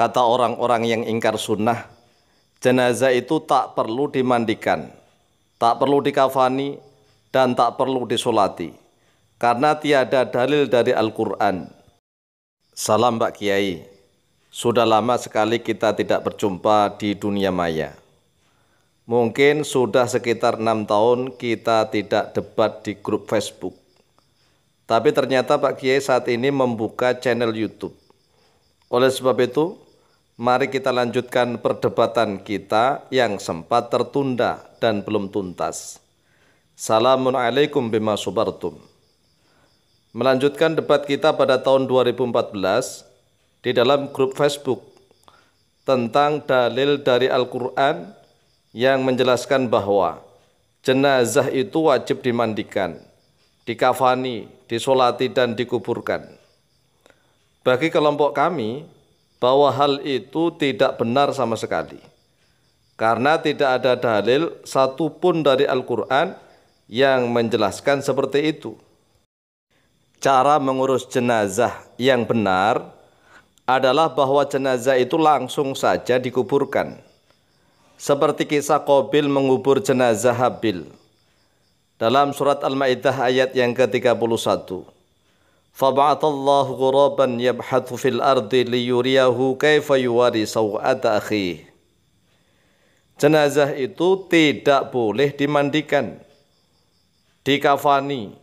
Kata orang-orang yang ingkar sunnah, jenazah itu tak perlu dimandikan, tak perlu dikafani, dan tak perlu disolati, karena tiada dalil dari Al-Quran. Salam Pak Kiai, sudah lama sekali kita tidak berjumpa di dunia maya. Mungkin sudah sekitar 6 tahun kita tidak debat di grup Facebook. Tapi ternyata Pak Kiai saat ini membuka channel YouTube. Oleh sebab itu, mari kita lanjutkan perdebatan kita yang sempat tertunda dan belum tuntas. Assalamualaikum bima sabartum. Melanjutkan debat kita pada tahun 2014 di dalam grup Facebook tentang dalil dari Al-Quran yang menjelaskan bahwa jenazah itu wajib dimandikan, dikafani, disolati, dan dikuburkan. Bagi kelompok kami, bahwa hal itu tidak benar sama sekali, karena tidak ada dalil satupun dari Al-Quran yang menjelaskan seperti itu. Cara mengurus jenazah yang benar adalah bahwa jenazah itu langsung saja dikuburkan, seperti kisah Qabil mengubur jenazah Habil dalam surat Al-Maidah ayat yang ke-31. Fab'atallahu ghuraban yabhathu fil ardi liyuriyahu kaifa yuwari saw'ata akhih. Jenazah itu tidak boleh dimandikan, dikafani,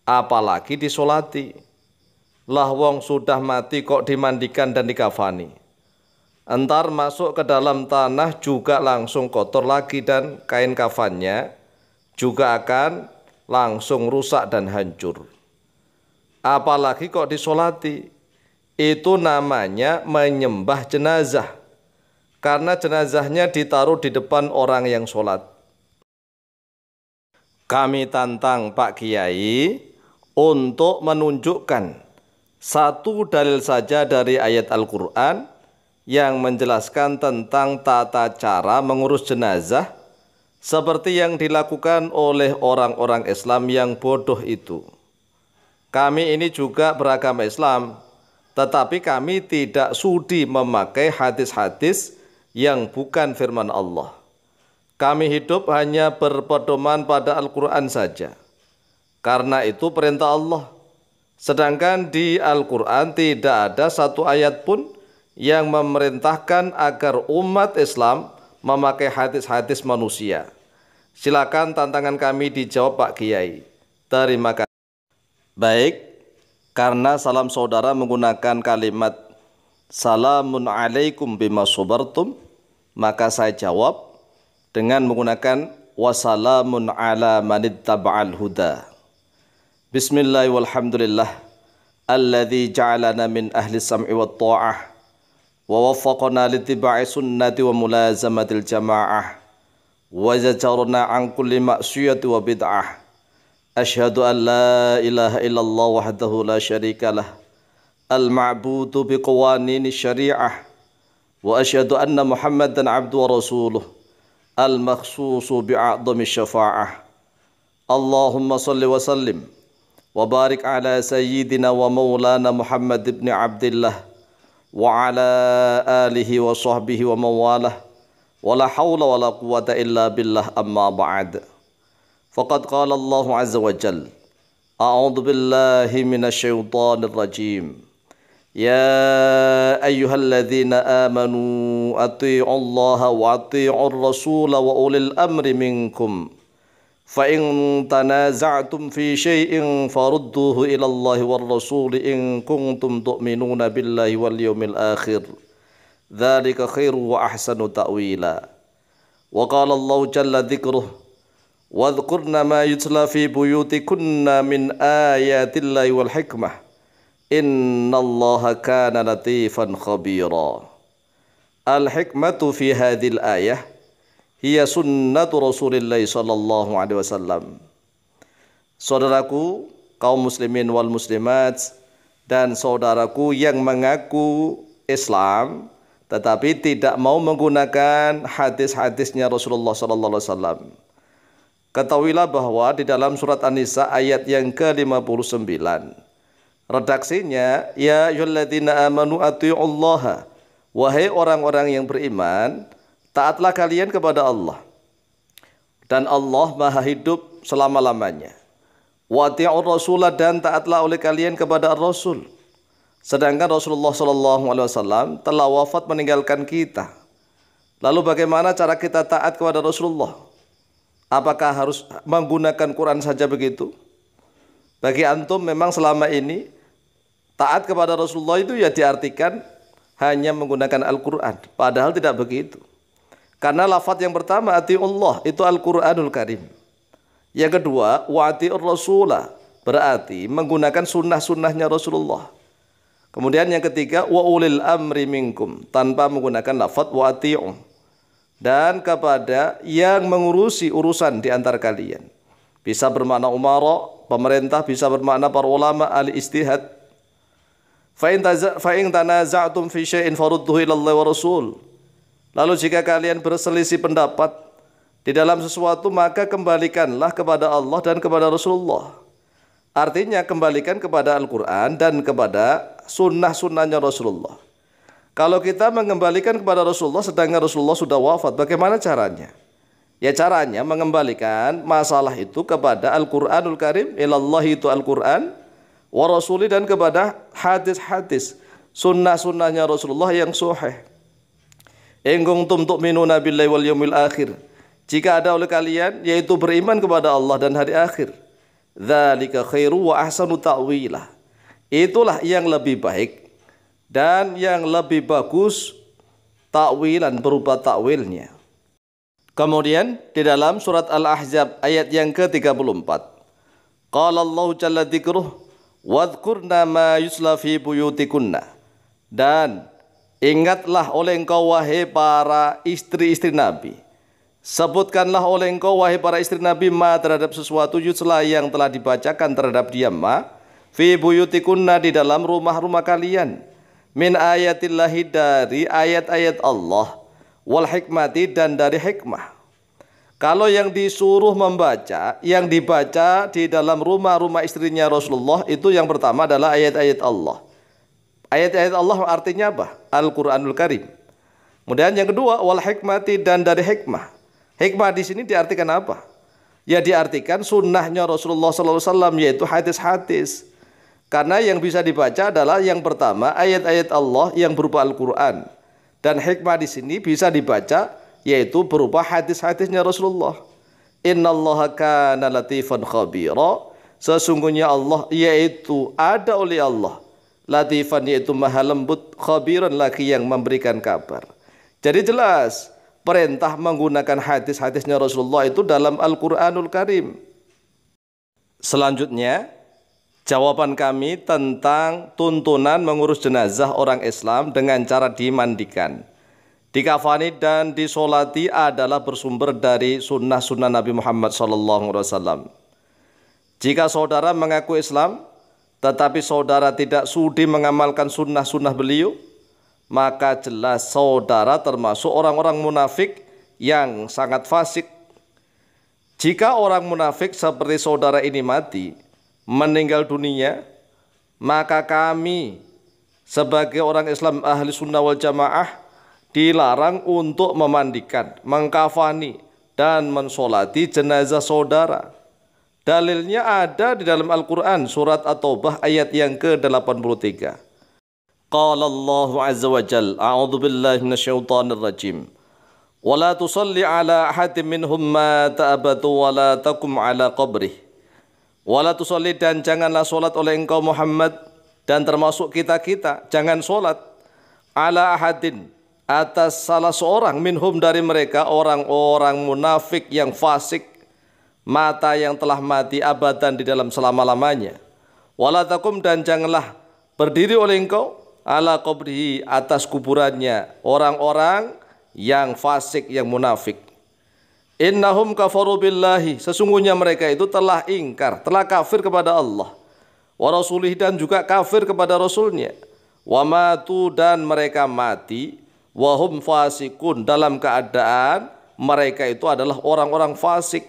apalagi disolati. Lah wong sudah mati kok dimandikan dan dikafani. Entar masuk ke dalam tanah juga langsung kotor lagi, dan kain kafannya juga akan langsung rusak dan hancur. Apalagi kok disolati, itu namanya menyembah jenazah, karena jenazahnya ditaruh di depan orang yang sholat. Kami tantang Pak Kiai untuk menunjukkan satu dalil saja dari ayat Al-Quran yang menjelaskan tentang tata cara mengurus jenazah seperti yang dilakukan oleh orang-orang Islam yang bodoh itu. Kami ini juga beragama Islam, tetapi kami tidak sudi memakai hadis-hadis yang bukan firman Allah. Kami hidup hanya berpedoman pada Al-Quran saja, karena itu perintah Allah. Sedangkan di Al-Quran tidak ada satu ayat pun yang memerintahkan agar umat Islam memakai hadis-hadis manusia. Silakan tantangan kami dijawab Pak Kiai. Terima kasih. Baik, karena salam saudara menggunakan kalimat Salamun alaikum bima sabartum, maka saya jawab dengan menggunakan Wassalamun ala manittaba'al huda. Bismillah walhamdulillah alladzi ja'alana min ahli sam'i wa ta'ah wa waffaqana littiba'i sunnati wa mulazamatil jama'ah wa zajarna an kulli ma'siyati wa bid'ah. Asyhadu an la ilaha illallah wahdahu la syarikalah al-ma'budu biqawanini syari'ah wa asyhadu anna Muhammadan abdu wa rasuluh al-makhsusu bi'a'dhami syafa'ah. Allahumma salli wa sallim wa barik ala sayyidina wa maulana Muhammad ibn Abdillah wa ala alihi wa sahbihi wa mawalah wa la hawla wa la quwata illa billah, amma ba'd. Faqad qala Allahu azza wa jal, a'udhu billahi minasyaitanir rajim, ya ayyuhalladzina amanu ati'u allaha wa ati'ur rasula wa ulil amri minkum fa in tanaza'tum fi syai'in farudduhu ila Allahi war rasuli in kuntum tu'minuna billahi wal yawmil akhir, dzalika khairu wa ahsanu ta'wila. Wa qala Allahu jalla dzikruh, wadhkurna ma yutla fi buyutikunna min ayatillahi wal hikmah innallaha kana latifan khabira. Al-hikmatu fi hadhil ayah hiya sunnatu Rasulillahi sallallahu alaihi wasallam. Saudaraku kaum muslimin wal muslimat dan saudaraku yang mengaku Islam tetapi tidak mau menggunakan hadis-hadisnya Rasulullah sallallahu alaihi wasallam. Ketahuilah bahwa di dalam surat An-Nisa ayat yang ke-59, redaksinya, ya ayyuhalladzina amanu atii'ullaha wahai orang-orang yang beriman, taatlah kalian kepada Allah. Dan Allah maha hidup selama-lamanya. Wa ati'ur rasulah, dan taatlah oleh kalian kepada Rasul. Sedangkan Rasulullah SAW telah wafat meninggalkan kita. Lalu bagaimana cara kita taat kepada Rasulullah? Apakah harus menggunakan Quran saja begitu? Bagi antum memang selama ini taat kepada Rasulullah itu ya diartikan hanya menggunakan Al-Quran. Padahal tidak begitu. Karena lafaz yang pertama atiullah itu Al-Quranul Karim. Yang kedua wa atiur rasulah, berarti menggunakan sunnah-sunnahnya Rasulullah. Kemudian yang ketiga wa ulil amri minkum, tanpa menggunakan lafaz wa ati'u, dan kepada yang mengurusi urusan di antara kalian. Bisa bermakna umara, pemerintah, bisa bermakna para ulama ahli ijtihad. Fa in tanaza'tum fi syai'in farudduhu ila Allah wa Rasul. Lalu jika kalian berselisih pendapat di dalam sesuatu, maka kembalikanlah kepada Allah dan kepada Rasulullah. Artinya kembalikan kepada Al-Quran dan kepada sunnah-sunnahnya Rasulullah. Kalau kita mengembalikan kepada Rasulullah sedangkan Rasulullah sudah wafat, bagaimana caranya? Ya caranya mengembalikan masalah itu kepada Al-Quranul Karim, ilallahi itu Al-Quran, wa Rasuli, dan kepada hadis-hadis sunnah-sunnahnya Rasulullah yang sahih. In kuntum tu'minuna billahi wal yawmil akhir, jika ada oleh kalian yaitu beriman kepada Allah dan hari akhir, dzalika khairu wa ahsanu ta'wilah, itulah yang lebih baik dan yang lebih bagus ta'wilan, berupa ta'wilnya. Kemudian di dalam surat Al-Ahzab ayat yang ke-34, qala Allah jalla dzikruh wadhkurna ma yusla fi buyutikunna, dan ingatlah oleh engkau wahai para istri-istri Nabi, sebutkanlah oleh engkau wahai para istri Nabi ma terhadap sesuatu yusla yang telah dibacakan terhadap dia ma fi buyutikunna di dalam rumah-rumah kalian, min ayatillahi dari ayat-ayat Allah, wal hikmati dan dari hikmah. Kalau yang disuruh membaca, yang dibaca di dalam rumah-rumah istrinya Rasulullah itu yang pertama adalah ayat-ayat Allah. Ayat-ayat Allah artinya apa? Al-Quranul Karim. Kemudian yang kedua wal hikmati, dan dari hikmah. Hikmah di sini diartikan apa? Ya diartikan sunnahnya Rasulullah SAW, yaitu hadis-hadis. Karena yang bisa dibaca adalah yang pertama ayat-ayat Allah yang berupa Al-Quran, dan hikmah di sini bisa dibaca yaitu berupa hadis-hadisnya Rasulullah. Innallaha kana latifan khabira, sesungguhnya Allah yaitu ada oleh Allah, latifan yaitu maha lembut, khabiran lagi yang memberikan kabar. Jadi jelas perintah menggunakan hadis-hadisnya Rasulullah itu dalam Al-Quranul Karim. Selanjutnya jawaban kami tentang tuntunan mengurus jenazah orang Islam dengan cara dimandikan, dikafani dan disolati adalah bersumber dari sunnah-sunnah Nabi Muhammad SAW. Jika saudara mengaku Islam tetapi saudara tidak sudi mengamalkan sunnah-sunnah beliau, maka jelas saudara termasuk orang-orang munafik yang sangat fasik. Jika orang munafik seperti saudara ini mati, meninggal dunia, maka kami sebagai orang Islam ahli sunnah wal jamaah dilarang untuk memandikan, mengkafani, dan mensolati jenazah saudara. Dalilnya ada di dalam Al-Quran surat At-Taubah ayat yang ke-83. Qala Allah azza wa jalla, a'udzu billahi minasyaitonir rajim, wa la tusalli ala ahadin minhum mata abadu wa la taqum ala qabrih. Wa la tusalli, dan janganlah solat oleh engkau Muhammad dan termasuk kita-kita, jangan solat ala ahadin, atas salah seorang, minhum dari mereka, orang-orang munafik yang fasik, mata yang telah mati abadan di dalam selama-lamanya. Wala takum, dan janganlah berdiri oleh engkau ala qabrihi, atas kuburannya orang-orang yang fasik, yang munafik. Innahum kafaru billahi, sesungguhnya mereka itu telah ingkar, telah kafir kepada Allah, wa rasulih, dan juga kafir kepada Rasulnya. Wa matu, dan mereka mati, wahum fasikun, dalam keadaan mereka itu adalah orang-orang fasik.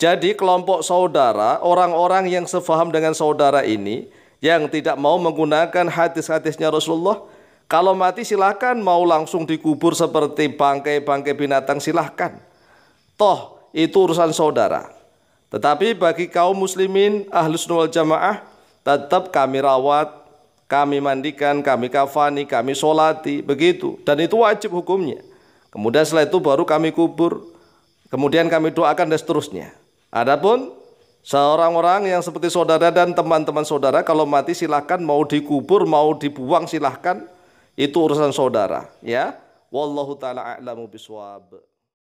Jadi kelompok saudara, orang-orang yang sefaham dengan saudara ini, yang tidak mau menggunakan hadis-hadisnya Rasulullah, Kalau mati silahkan, mau langsung dikubur seperti bangkai-bangkai binatang silahkan. Toh itu urusan saudara. Tetapi bagi kaum muslimin Ahlus Sunnah wal Jamaah, tetap kami rawat, kami mandikan, kami kafani, kami solati, begitu. Dan itu wajib hukumnya. Kemudian setelah itu baru kami kubur, kemudian kami doakan dan seterusnya. Adapun seorang orang yang seperti saudara dan teman-teman saudara, kalau mati silahkan, mau dikubur, mau dibuang silahkan, itu urusan saudara. Ya, wallahu taala a'lamu bishawab.